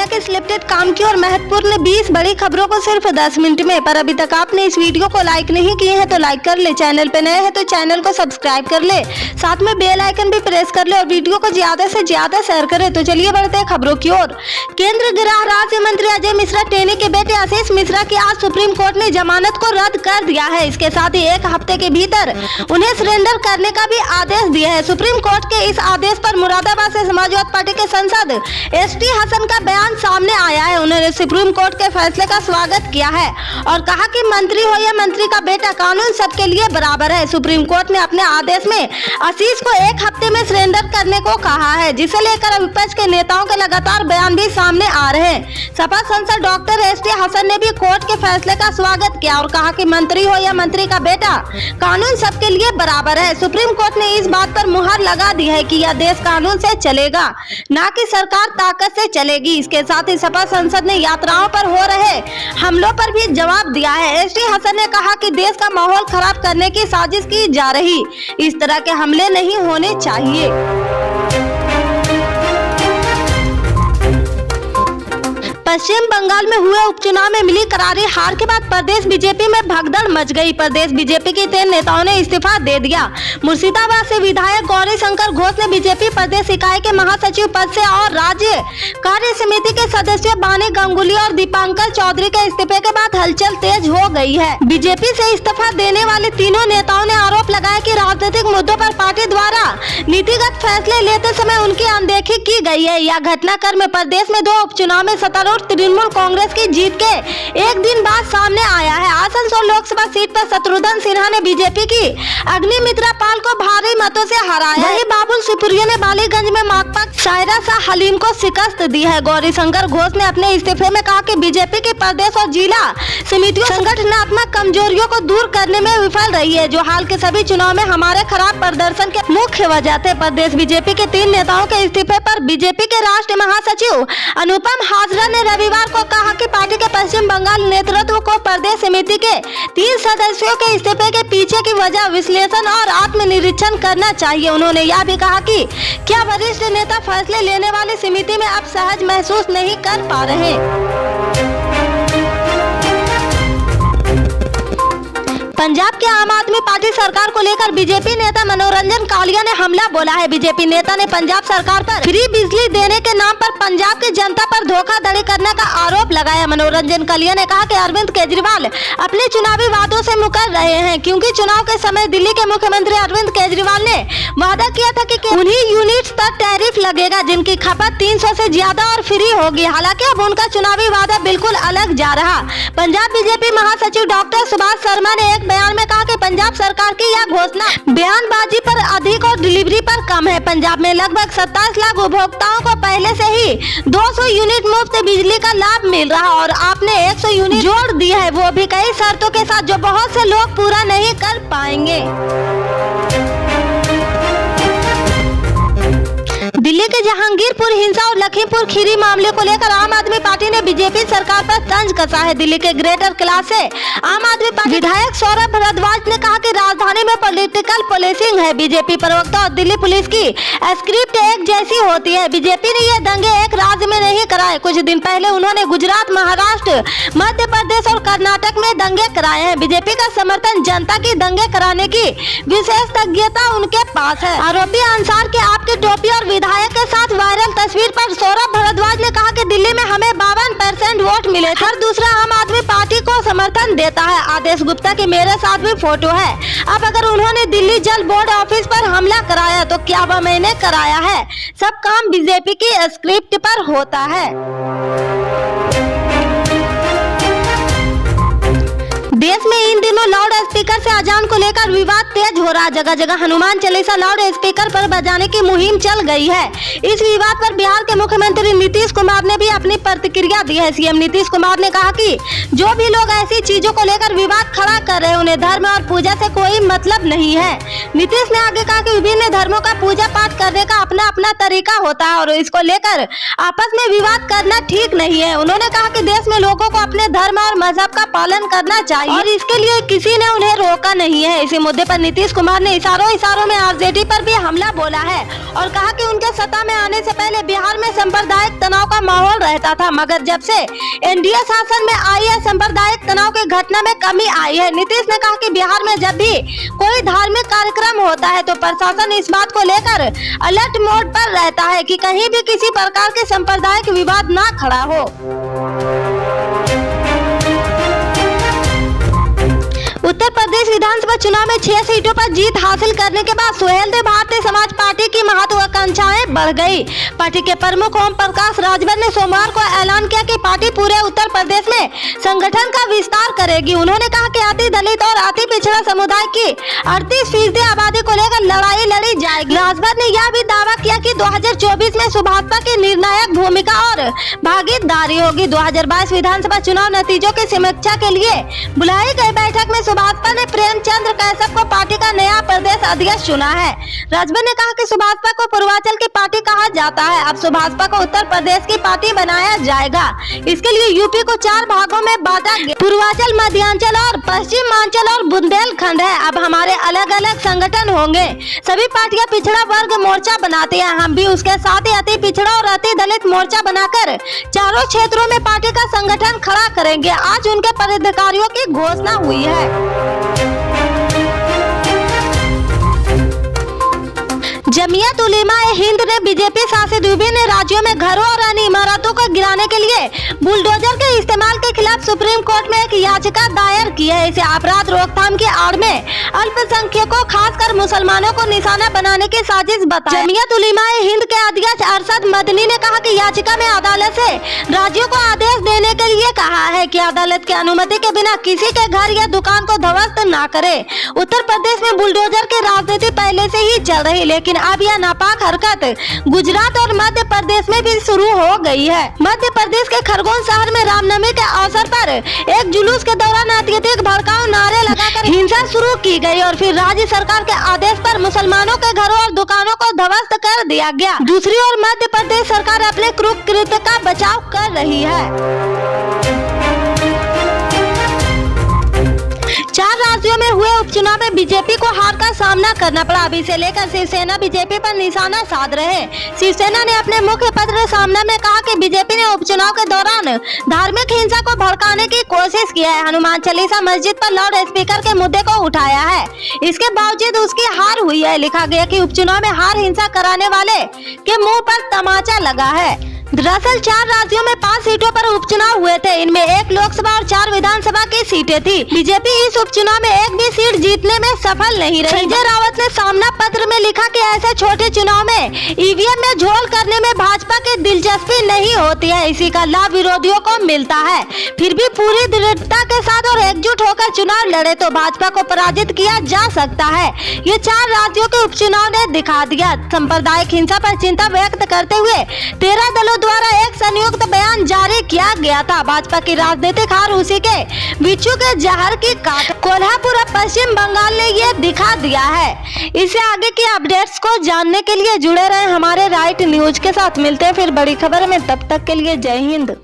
के स्क्रिप्टेड काम की और महत्वपूर्ण 20 बड़ी खबरों को सिर्फ 10 मिनट में। पर अभी तक आपने इस वीडियो को लाइक नहीं किए हैं तो लाइक कर ले, चैनल पे नए हैं तो चैनल को सब्सक्राइब कर ले, साथ में बेल आइकन भी प्रेस कर ले और वीडियो को ज्यादा से ज्यादा शेयर करें। तो चलिए बढ़ते हैं खबरों की ओर। केंद्रीय गृह राज्य मंत्री अजय मिश्रा टेनी के बेटे आशीष मिश्रा की आज सुप्रीम कोर्ट ने जमानत को रद्द कर दिया है। इसके साथ ही एक हफ्ते के भीतर उन्हें सरेंडर करने का भी आदेश दिया है। सुप्रीम कोर्ट के इस आदेश पर मुरादाबाद से समाजवादी पार्टी के सांसद एसटी हसन का बयान सामने आया है। उन्होंने सुप्रीम कोर्ट के फैसले का स्वागत किया है और कहा कि मंत्री हो या मंत्री का बेटा, कानून सबके लिए बराबर है। सुप्रीम कोर्ट ने अपने आदेश में आशीष को एक हफ्ते में सरेंडर करने को कहा है, जिसे लेकर विपक्ष के नेताओं के लगातार बयान भी सामने आ रहे हैं। सपा सांसद डॉक्टर एसटी हसन ने भी कोर्ट के फैसले का स्वागत किया और कहा कि मंत्री हो या मंत्री का बेटा, कानून सबके लिए बराबर है। सुप्रीम कोर्ट ने इस बात पर मुहर लगा दी है कि यह देश कानून से चलेगा, न कि सरकार ताकत से चलेगी। इसके साथ ही सपा संसद ने यात्राओं पर हो रहे हमलों पर भी जवाब दिया है। एसटी हसन ने कहा कि देश का माहौल खराब करने की साजिश की जा रही, इस तरह के हमले नहीं होने चाहिए। पश्चिम बंगाल में हुए उपचुनाव में मिली करारी हार के बाद प्रदेश बीजेपी में भगदड़ मच गई। प्रदेश बीजेपी के 3 नेताओं ने इस्तीफा दे दिया। मुर्शिदाबाद से विधायक गौरी शंकर घोष ने बीजेपी प्रदेश इकाई के महासचिव पद से और राज्य कार्य समिति के सदस्य बानी गंगुली और दीपांकर चौधरी के इस्तीफे के बाद हलचल तेज हो गई है। बीजेपी से इस्तीफा देने वाले तीनों नेताओं ने आरोप लगाया कि राजनीतिक मुद्दों पर पार्टी द्वारा नीतिगत फैसले लेते समय उनकी अनदेखी की गई है। यह घटनाक्रम में प्रदेश में 2 उपचुनाव में सत्तारूढ़ तृणमूल कांग्रेस की जीत के एक दिन बाद सामने आया है। आसनसोल लोकसभा सीट पर शत्रुघ्न सिन्हा ने बीजेपी की अग्निमित्रा पाल को भारी मतों से हराया। वहीं बाबुल सुप्रियो ने बालीगंज में माकपा सायरा शाह हलीम को शिकस्त दी है। गौरी शंकर घोष ने अपने इस्तीफे में कहा कि बीजेपी की प्रदेश और जिला समितियों संगठनात्मक कमजोरियों को दूर करने में विफल रही है, जो हाल के सभी चुनाव में हमारे खराब प्रदर्शन के मुख्य वजह थे। प्रदेश बीजेपी के 3 नेताओं के इस्तीफे पर बीजेपी के राष्ट्रीय महासचिव अनुपम हाजरा ने रविवार को कहा कि पार्टी के पश्चिम बंगाल नेतृत्व को प्रदेश समिति के 3 सदस्यों के इस्तीफे के पीछे की वजह विश्लेषण और आत्मनिरीक्षण करना चाहिए। उन्होंने यह भी कहा कि क्या वरिष्ठ नेता फैसले लेने वाली समिति में अब सहज महसूस नहीं कर पा रहे। पंजाब के आम आदमी पार्टी सरकार को लेकर बीजेपी नेता मनोरंजन कालिया ने हमला बोला है। बीजेपी नेता ने पंजाब सरकार पर फ्री बिजली देने के नाम पर पंजाब की जनता पर धोखाधड़ी करने का आरोप लगाया। मनोरंजन कालिया ने कहा कि अरविंद केजरीवाल अपने चुनावी वादों से मुकर रहे हैं, क्योंकि चुनाव के समय दिल्ली के मुख्यमंत्री अरविंद केजरीवाल ने वादा किया था कि उन्हीं यूनिट्स पर टैरिफ लगेगा जिनकी खपत 300 से ज्यादा और फ्री होगी। हालांकि अब उनका चुनावी वादा बिल्कुल अलग जा रहा। पंजाब बीजेपी महासचिव डॉक्टर सुभाष शर्मा ने एक बयान में कहा कि पंजाब सरकार की यह घोषणा बयानबाजी पर अधिक और डिलीवरी पर कम है। पंजाब में लगभग 27 लाख उपभोक्ताओं को पहले से ही 200 यूनिट मुफ्त बिजली का लाभ मिल रहा और आपने 100 यूनिट जोड़ दी है, वो भी कई शर्तों के साथ, जो बहुत से लोग पूरा नहीं कर पाएंगे। दिल्ली के जहांगीरपुर हिंसा और लखीमपुर खीरी मामले को लेकर आम आदमी पार्टी ने बीजेपी सरकार पर तंज कसा है। दिल्ली के ग्रेटर क्लास से आम आदमी पार्टी विधायक सौरभ भारद्वाज ने कहा कि राजधानी में पॉलिटिकल पुलिसिंग है। बीजेपी प्रवक्ता और दिल्ली पुलिस की स्क्रिप्ट एक जैसी होती है। बीजेपी ने ये दंगे एक राज्य में नहीं कराए। कुछ दिन पहले उन्होंने गुजरात, महाराष्ट्र, मध्य प्रदेश और कर्नाटक में दंगे कराए हैं। बीजेपी का समर्थन जनता की दंगे कराने की विशेषज्ञता उनके पास है। आरोपी अंसार के आपकी टोपी और विधायक के साथ वायरल तस्वीर पर सौरभ भारद्वाज ने कहा कि दिल्ली में हमें 52% वोट मिले। हर दूसरा आम आदमी पार्टी को समर्थन देता है। आदेश गुप्ता की मेरे साथ भी फोटो है। अब अगर उन्होंने दिल्ली जल बोर्ड ऑफिस पर हमला कराया तो क्या वह मैंने कराया है? सब काम बीजेपी की स्क्रिप्ट पर होता है। देश में इन दिनों लाउड स्पीकर से अजान को लेकर विवाद तेज हो रहा। जगह जगह हनुमान चालीसा लाउड स्पीकर पर बजाने की मुहिम चल गई है। इस विवाद पर बिहार के मुख्यमंत्री नीतीश कुमार ने भी अपनी प्रतिक्रिया दी है। सीएम नीतीश कुमार ने कहा कि जो भी लोग ऐसी चीजों को लेकर विवाद खड़ा कर रहे हैं, उन्हें धर्म और पूजा से कोई मतलब नहीं है। नीतीश ने आगे कहा कि विभिन्न धर्मों का पूजा पाठ करने का अपना अपना तरीका होता है और इसको लेकर आपस में विवाद करना ठीक नहीं है। उन्होंने कहा कि देश में लोगों को अपने धर्म और मजहब का पालन करना चाहिए। और इसके लिए किसी ने उन्हें रोका नहीं है। इसी मुद्दे पर नीतीश कुमार ने इशारों में आरजेडी पर भी हमला बोला है और कहा कि उनके सत्ता में आने से पहले बिहार में सांप्रदायिक तनाव का माहौल रहता था, मगर जब से एनडीए शासन में आई है सांप्रदायिक तनाव की घटना में कमी आई है। नीतीश ने कहा कि बिहार में जब भी कोई धार्मिक कार्यक्रम होता है तो प्रशासन इस बात को लेकर अलर्ट मोड पर रहता है कि कहीं भी किसी प्रकार के सांप्रदायिक विवाद ना खड़ा हो। उत्तर प्रदेश विधानसभा चुनाव में 6 सीटों पर जीत हासिल करने के बाद सुहेलदेव भारतीय समाज पार्टी की महत्वाकांक्षाएं बढ़ गई। पार्टी के प्रमुख ओम प्रकाश राजभर ने सोमवार को ऐलान किया कि पार्टी पूरे उत्तर प्रदेश में संगठन का विस्तार करेगी। उन्होंने कहा कि अति दलित और अति पिछड़ा समुदाय की 38% आबादी को लेकर लड़ाई लड़ी जाएगी। राजभर ने यह भी दावा किया कि 2024 में सुभाषपा की निर्णायक भूमिका और भागीदारी होगी। 2022 विधानसभा चुनाव नतीजों की समीक्षा के लिए बुलाई गई बैठक में सुभाषपा ने प्रेमचंद्र कैसव को पार्टी का नया प्रदेश अध्यक्ष चुना है। राजभर ने कहा कि सुभाषपा को पूर्वांचल की पार्टी कहा जाता है, अब सुभाषपा को उत्तर प्रदेश की पार्टी बनाया जाएगा। इसके लिए यूपी को 4 भागों में बांटा गया, पूर्वांचल, मध्यांचल और पश्चिमांचल और बुंदेलखंड है। अब हमारे अलग अलग संगठन होंगे। सभी पार्टियां पिछड़ा वर्ग मोर्चा बनाती है, हम भी उसके साथ ही अति पिछड़ा और अति दलित मोर्चा बनाकर चारों क्षेत्रों में पार्टी का संगठन खड़ा करेंगे। आज उनके पदाधिकारियों की घोषणा हुई है। जमीयत उलेमा-ए-हिंद ने बीजेपी शासित विभिन्न राज्यों में घरों और अन्य इमारतों को गिराने के लिए बुलडोजर के इस्तेमाल के खिलाफ सुप्रीम कोर्ट में एक याचिका दायर की है। इसे अपराध रोकथाम की आड़ में अल्पसंख्यकों खासकर मुसलमानों को निशाना बनाने की साजिश बताई। जमीयत उलेमा-ए-हिंद के अध्यक्ष अरशद मदनी ने कहा कि याचिका में अदालत से राज्यों को आदेश देने के लिए कहा है कि अदालत की अनुमति के बिना किसी के घर या दुकान को ध्वस्त न करे। उत्तर प्रदेश में बुलडोजर की राजनीति पहले से ही चल रही, लेकिन अब यह नापाक हरकत गुजरात और मध्य प्रदेश में भी शुरू हो गई है। मध्य प्रदेश के खरगोन शहर में रामनवमी के अवसर पर एक जुलूस के दौरान अत्यधिक भड़काऊ नारे लगाकर हिंसा शुरू की गई और फिर राज्य सरकार के आदेश पर मुसलमानों के घरों और दुकानों को ध्वस्त कर दिया गया। दूसरी ओर मध्य प्रदेश सरकार अपने क्रूर कृत्य का बचाव कर रही है। 4 राज्यों में हुए उपचुनाव में बीजेपी को हार का सामना करना पड़ा। अब इसे लेकर शिवसेना बीजेपी पर निशाना साध रहे। शिवसेना ने अपने मुख्य पत्र सामना में कहा कि बीजेपी ने उपचुनाव के दौरान धार्मिक हिंसा को भड़काने की कोशिश की है। हनुमान चालीसा मस्जिद पर लाउड स्पीकर के मुद्दे को उठाया है, इसके बावजूद उसकी हार हुई है। लिखा गया कि उपचुनाव में हार हिंसा कराने वाले के मुंह पर तमाचा लगा है। दरअसल 4 राज्यों में 5 सीटों पर उपचुनाव हुए थे, इनमें 1 लोकसभा और 4 विधानसभा की सीटें थी। बीजेपी इस उपचुनाव में एक भी सीट जीतने में सफल नहीं रही। संजय रावत ने सामना पत्र में लिखा कि ऐसे छोटे चुनाव में ईवीएम में झोल करने में भाजपा की दिलचस्पी नहीं होती है, इसी का लाभ विरोधियों को मिलता है। फिर भी पूरी दृढ़ता के साथ और एकजुट होकर चुनाव लड़े तो भाजपा को पराजित किया जा सकता है। ये 4 राज्यों के उपचुनाव ने दिखा दिया। सांप्रदायिक हिंसा पर चिंता व्यक्त करते हुए 13 दलों द्वारा एक संयुक्त बयान जारी किया गया था। भाजपा की राजनीतिक हार उसी के बिच्छू के जहर की काट। कोल्हापुर और पश्चिम बंगाल ने ये दिखा दिया है। इससे आगे की अपडेट्स को जानने के लिए जुड़े रहे हमारे राइट न्यूज के साथ। मिलते हैं फिर बड़ी खबर में, तब तक के लिए जय हिंद।